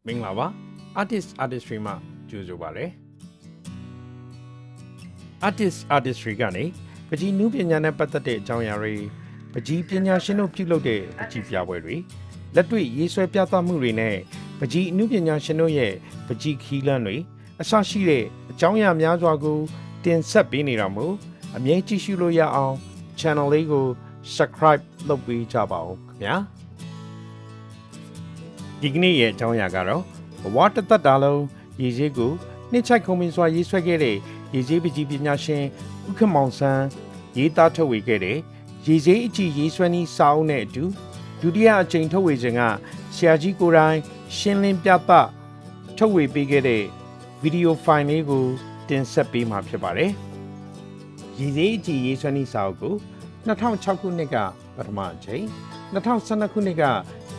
မင်္ဂလာပါ artistry မှာကြိုဆိုပါရစေ artistry ကနေပကြီးနုပညာနဲ့ပတ်သက်တဲ့အကြောင်းအရာတွေပကြီးပညာရှင်တို့ပြုလုပ်တဲ့ပကြီးပြပွဲတွေလက်တွေ့ရေးဆွဲပြသမှုတွေနဲ့ပကြီးနုပညာရှင်တို့ရဲ့ပကြီးခီးလန်းတွေအစရှိတဲ့အကြောင်းအရာများစွာကိုတင်ဆက်ပေးနေတာမို့အမြဲကြည့်ရှုလို့ရအောင် channel လေးကို subscribe လုပ်ပေးကြပါဦးခင်ဗျာဒီကနေ့ရဲ့အကြောင်းအရာကတော့ဘဝတစ်သက်တာလုံးရည်စည်းကိုနှစ်ချိုက်ခုံမင်းစွာရေးဆွဲခဲ့တဲ့ရည်စည်းပကြီးပညာရှင်ဦးခင်မောင်ဆန်းရေးသားထုတ်ဝေခဲ့တဲ့ရည်စည်းအကြည့်ရေးဆွဲနည်းစာအုပ်နဲ့အတူဒုတိယအကြိမ်ထုတ်ဝေခြင်းကဆရာကြီးကိုယ်တိုင်ရှင်းလင်းပြသထုတ်ဝေပေးခဲ့တဲ့ဗီဒီယိုဖိုင်လေးကိုတင်ဆက်ပေးမှာဖြစ်ပါတယ်ရည်စည်းအကြည့်ရေးဆွဲနည်းစာအုပ်ကို2006ခုနှစ်ကပထမအကြိမ်2012ခုနှစ်က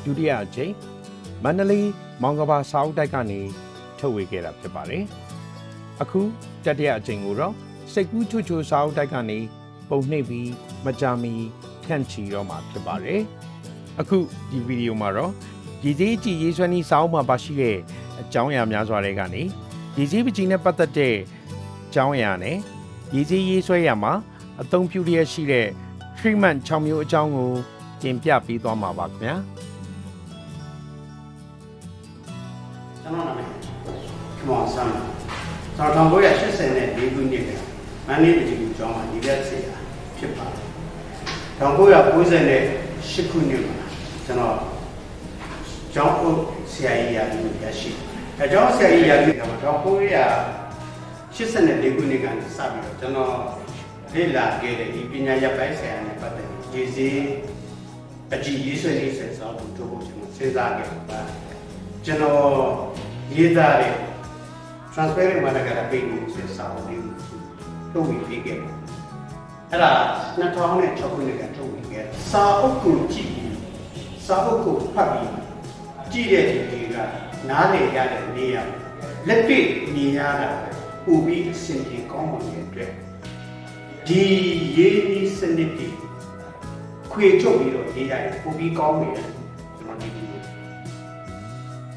ဒုတိယအကြိမ်မန္တလေးမောင်ကဘာစာအုပ်တိုက်ကနေထုတ်ဝေခဲ့တာဖြစ်ပါတယ်။အခုတတိယအကြိမ်ကိုတော့စိတ်ကူးချွတ်ချွတ်စာအုပ်တိုက်ကနေပုံနှိပ်ပြီးမကြာမီဖြန့်ချီတော့မှာဖြစ်ပါတယ်။အခုဒီဗီဒီယိုမှာတော့ရည်စည်းကြည့်ရေးဆွဲနည်းစာအုပ်မှာပါရှိတဲ့အကြောင်းအရာများစွာတွေကနေရည်စည်းပကြီးနဲ့ပတ်သက်တဲ့အကြောင်းအရာနဲ့ရည်စည်းရေးဆွဲရမှာအသုံးပြုရရှိတဲ့ treatment 6မျိုးအကြောင်းကိုတင်ပြပေးသွားမှာပါခင်ဗျာ။ကျွန်တော်နာမည်ခမောင်ဆန်းကျွန်တော်1984ခုနှစ်ကမန္တလေးပြည်သူ့ကျောင်းမှာညီလက်ဆရာဖြစ်ပါတယ်1998ခုနှစ်မှာကျွန်တော်ကျောင်းအုပ်ဆရာကြီးရာထူးရရှိအဲကျောင်းဆရာကြီးရာထူးက1984ခုနှစ်ကနေစပြီးတော့ကျွန်တော်လေ့လာခဲ့တဲ့ဒီပညာရပ်ပိုင်းဆရာနဲ့ပတ်သက်ပြီးရေးစည်းအကြည့်ရေးဆွဲရေးဆွဲစာအုပ်တို့ကိုကျွန်တော်စဉ်းစားခဲ့ပါကျွန်တော်ရေးသားတဲ့ transparent watercolor painting ဆိုတဲ့စာအုပ်လေးကိုထုတ်ဝေပေးခဲ့တယ်။အဲ့ဒါ2006ခုနှစ်ကထုတ်ဝေခဲ့တယ်။စာအုပ်ကိုကြည့်ပြီးစာအုပ်ကိုဖတ်ပြီးကြည့်တဲ့ဒီကနားလည်ရတဲ့နေရာလက်တွေ့မြင်ရတာပိုပြီးအဆင်ပြေကောင်းပါတဲ့အတွက်ဒီရေးနည်းစနစ်တွေခွေချုပ်ပြီးတော့ရေးရတယ်ပိုပြီးကောင်းနေတယ်ကျွန်တော်ဒီ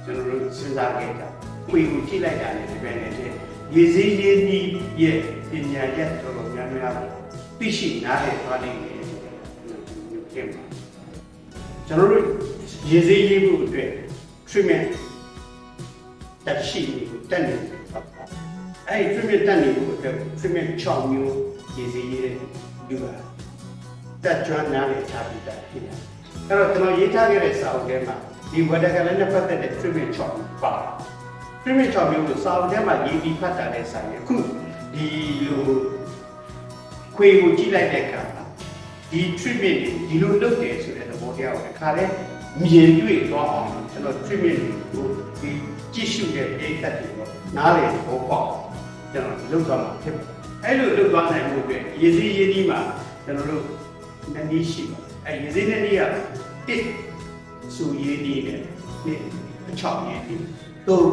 ကျွန်တော်တို့စဉ်းစားခဲ့တာခွေကိုကြည့်လိုက်တာနဲ့ဒီပဲနဲ့ရည်စည်းရေးနည်းရဲ့ပညာရပ်တော်တော်များများသိရှိနားလည်သွားနိုင်တယ်ဖြစ်မှာကျွန်တော်တို့ရည်စည်းရေးဖို့အတွက် treatment တက်ရှိကိုတက်နေတယ်အဲ့ဒီ treatment တက်နေဖို့အတွက် treatment 6မျိုးရည်စည်းရေးယူတာတက်ကြွနားလည်ထားပြီးတာဖြစ်တယ်အဲ့တော့ကျွန်တော်ရေးထားခဲ့တဲ့စာအုပ်ထဲမှာဒီ watercolor နဲ့ပတ်သက်တဲ့ treatment 6ပါ treatment 6မျိုးကိုစာအုပ်ထဲမှာရေးပြီးဖတ်တာနဲ့ဆိုင်ရအခုဒီလိုခွေကိုကြည့်လိုက်တဲ့အခါမှာဒီ treatment ဒီလိုလုပ်တယ်ဆိုတဲ့သဘောတရားကိုအခါလဲမြင်တွေ့သွားအောင်ကျွန်တော် treatment ကိုဒီကြည့်ရှုတဲ့အိတ်သက်တွေကိုနားလည်ဘောပေါက်ကျွန်တော်လုပ်သွားမှာဖြစ်ပါတယ်အဲ့လိုလုပ်သွားနိုင်မှုအတွက်ရည်စည်းရေးနည်းမှာကျွန်တော်တို့နှစ်နည်းရှိပါတယ်အဲ့ရည်စည်းနည်းကတစ်စူရေးနည်းနဲ့နှစ်အချောက်ရေးနည်းသုံး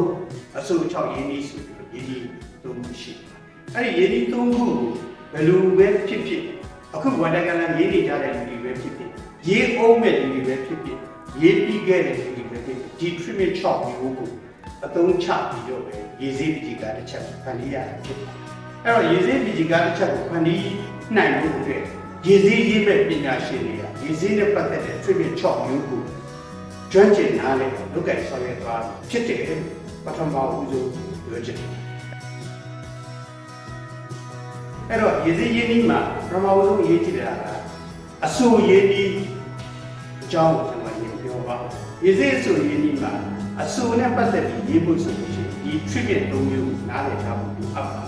အစူ6ရင်းနှီးဆိုပြီးရင်းနှီးသုံးခုရှိအဲ့ဒီရင်းနှီးသုံးခုကိုဘယ်လိုပဲဖြစ်ဖြစ်အခုဝါဒကလန်ရေးနေကြတဲ့လူတွေပဲဖြစ်ဖြစ်ရေးအောင်မဲ့လူတွေပဲဖြစ်ဖြစ်ရေးပြီးခဲ့တဲ့လူတွေပဲဖြစ်ဖြစ်ဒီ treatment shop မျိုးကိုအသုံးချပြီးတော့ပဲရေးစည်းပကြီးကတစ်ချက်ဖန်တီးရတာဖြစ်တယ်အဲ့တော့ရေးစည်းပကြီးကတစ်ချက်ကိုဖန်တီးနိုင်ဖို့အတွက်ရေးစည်းရေးမဲ့ပညာရှင်တွေကရေးစည်းနဲ့ပတ်သက်တဲ့ treatment shop မျိုးကိုကျွမ်းကျင်နားလည်လုပ်ကိုင်ဆောင်ရွက်သွားဖြစ်တယ်ပထမဦးဆုံးပြောချင်တယ်အဲ့တော့ရည်စည်းရင်းနှီးမှာပထမဦးဆုံးရေးကြည့်တာကအဆူရင်းနှီးအကြောင်းကိုကျွန်တော်ရင်ပြောပါရည်စည်းအဆူရင်းနှီးမှာအဆူနဲ့ပတ်သက်ပြီးရေးဖို့ဆိုလို့ရှိရင်ဒီ treatment 3မျိုးကိုနားလည်ထားဖို့အပ်ပါ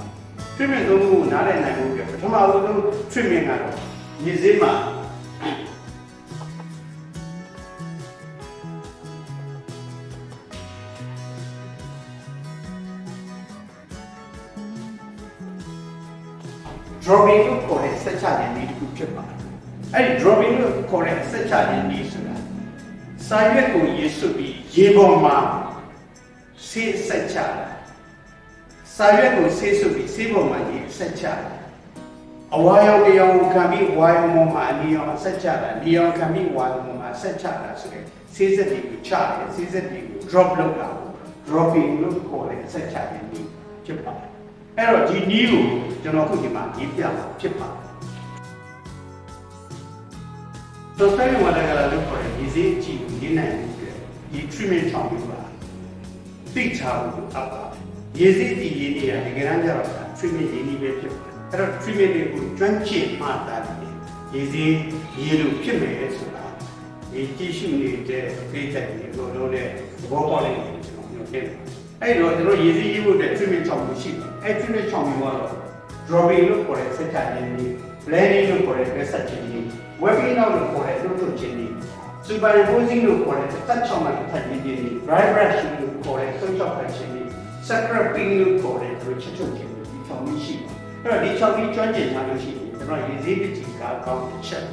treatment 3မျိုးကိုနားလည်နိုင်ဖို့ပထမဦးဆုံး treatment ကတော့ရည်စည်းမှာdrawing လို့ခေါ်တဲ့ဆက်ချခြင်းနည်းတစ်ခုဖြစ်ပါတယ်။အဲ့ဒီ drawing လို့ခေါ်တဲ့ဆက်ချခြင်းနည်းဆိုတာစာရွက်ကိုရေးဆွပြီးရေပေါ်မှာဆေးဆက်ချတာ။စာရွက်ကိုဆေးဆွပြီးဆေးပေါ်မှာရေးဆက်ချတာ။အဝါရောင်တရားကိုခံပြီးဝါရောင်ပေါ်မှာအနီရောင်ဆက်ချတာ။နီရောင်ခံပြီးဝါရောင်ပေါ်မှာဆက်ချတာဆိုတဲ့ဆေးစက်တွေကိုချတယ်ဆေးစက်တွေကို drop လုပ်တာ dropping လို့ခေါ်တဲ့ဆက်ချတဲ့နည်းဖြစ်ပါတယ်အဲ့တော့ဒီနည်းကိုကျွန်တော်ခုဒီမှာရေးပြမှာဖြစ်ပါတယ်တော့ဆိုင်ဝါဒကလာလို့ခေါ်တဲ့ဒီစည်းကြည့်ရေးနိုင်တဲ့ဒီ treatment ချောင်းပြီးပါသိချဖို့အပ်ပါရေးစည်းကြည့်ရေးနေရတကယ်တမ်းကျတော့ treatment ရေးနည်းပဲဖြစ်ပါတယ်အဲ့တော့ treatment တွေကိုကျွမ်းကျင်မှသာရေးစည်းရေးလို့ဖြစ်မယ်ဆိုတာဒီကြည့်ရှုနေတဲ့ဖိသက်တွေကိုလုံးနဲ့သဘောပေါက်နိုင်တယ်ကျွန်တော်ပြောခဲ့တယ်အဲ့တော့ကျွန်တော်ရေးစည်းရေးဖို့တဲ့ treatment ချောင်းရှိတယ်အဲ့ treatment ချောင်းမျိုးကတော့ dropping လို့ခေါ်တဲ့စက်ချရင်းကြီး blending လို့ခေါ်တဲ့ research ချင်းကြီး webbing လို့ခေါ်တဲ့လွတ်လွတ်ချင်းကြီး superimposing လို့ခေါ်တဲ့တက်ချောင်းမှတစ်ထပ်ကြီးကြီး dry brush လို့ခေါ်တဲ့ဆွန့်ချောက်ပတ်ချင်းကြီး scraping လို့ခေါ်တဲ့တို့ချက်ချုပ်ချင်းကြီးဒီချောင်းကြီးရှိတယ်အဲ့တော့ဒီချောင်းကြီးကျွမ်းကျင်ထားလို့ရှိရင်ကျွန်တော်ရေးစည်းပကြီးကကောင်းတဲ့ချက်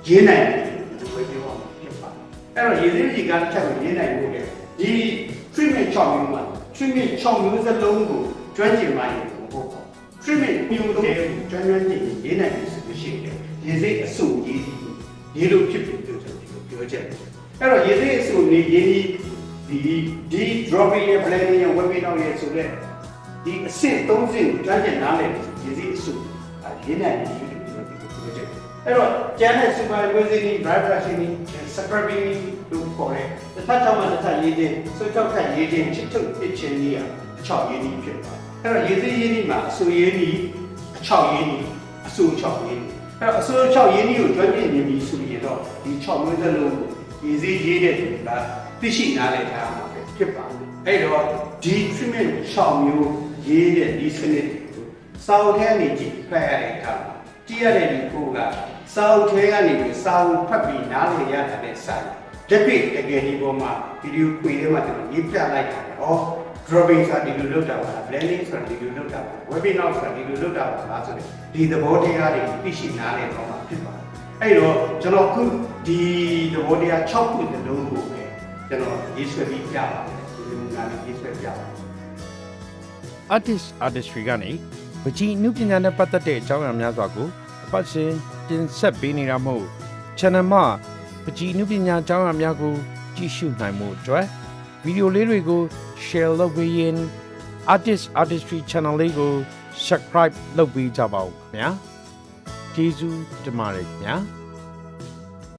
ရေးနိုင်တယ်လို့ပြောပါမယ်ဖြစ်ပါတယ်အဲ့တော့ရေးစည်းပကြီးကချက်ကိုရေးနိုင်ဖို့လေဒီ treatment ချောင်းမျိုးမှာ treatment ချောင်းမျိုးစလုံးကိုကျွမ်းကျင်မှရင်ဟုတ်ပါ treatment မျိုးလုံးကိုကျွမ်းကျင်ရေးနိုင်ပြီဆိုလို့ရှိရင်ရေးစည်းအစုရေးလို့ဖြစ်ပြီလို့ကျွန်တော်ပြောချက်အဲ့တော့ရေးစည်းအစုနေရေးဒီ dropping ရဲ့ blending ရဲ့ webbing ရဲ့ဆိုတဲ့ဒီအဆင့်၃ဆင့်ကျွမ်းကျင်နားလည်ရေးစည်းအစုရေးနိုင်ပြီလို့ကျွန်တော်ပြောချက်အဲ့တော့ကျန်တဲ့ superimposing dry brushing scraping လို့ခေါ်တဲ့တစ်ထပ်ချောင်းမှတစ်ထပ်ရေးခြင်းဆွတ်ချောက်ထပ်ရေးခြင်းချစ်ထုတ်ဖြစ်ခြင်းကြီးအချောက်ရေးနည်းဖြစ်ပါတယ်အဲ့တော့ရေးစည်းရေးနည်းမှာအဆူရေးနည်းအချောက်ရေးနည်းအဆူချောက်ရေးနည်းအဲ့တော့အစိုးရ6ရင်းနှီးကိုကျွမ်းကျင်နေပြီဆိုရင်တော့ဒီ6မျိုးစလုံးကိုရေးစည်းရေးတဲ့သူကသိရှိနားလည်ထားမှာပဲဖြစ်ပါတယ်အဲ့တော့ဒီ treatment 6မျိုးရေးတဲ့ဒီစနစ်ကိုစာအုပ်ထဲကနေကြည့်ဖတ်ရတဲ့အခါမှာကြည့်ရတဲ့ဒီကိုကစာအုပ်ထဲကနေပြီးစာအုပ်ဖတ်ပြီးနားလည်ရတဲ့စာလက်တွေ့တကယ်ဒီပေါ်မှာဗီဒီယိုခွေထဲမှာကျွန်တော်ရေးပြလိုက်တာပဲဩ dropping ဆိုတာဒီလိုလုပ်တာပါ blending ဆိုတာဒီလိုလုပ်တာပါ webbing ဆိုတာဒီလိုလုပ်တာပါလားဆိုတဲ့ဒီသဘောတရားတွေသိရှိနားလည်တော့မှာဖြစ်ပါတယ်အဲ့တော့ကျွန်တော်အခုဒီသဘောတရား6ခုလုံးကိုပဲကျွန်တော်ရေးဆွဲပြီးပြပါတယ်ဒီလိုမျိုးရေးဆွဲပြပါတယ် artistry ကနေပကြီးနုပညာနဲ့ပတ်သက်တဲ့အကြောင်းအရာများစွာကိုအပတ်စဉ်တင်ဆက်ပေးနေတာမို့ channel မှာပကြီးနုပညာအကြောင်းအရာများကိုကြည့်ရှုနိုင်မှုအတွက်ဗီဒီယိုလေးတွေကို share လုပ်ပေးရင် artistry channel လေးကို subscribe လုပ်ပေးကြပါဦးခင်ဗျာကျေးဇူးတင်ပါတယ်ခင်ဗျာ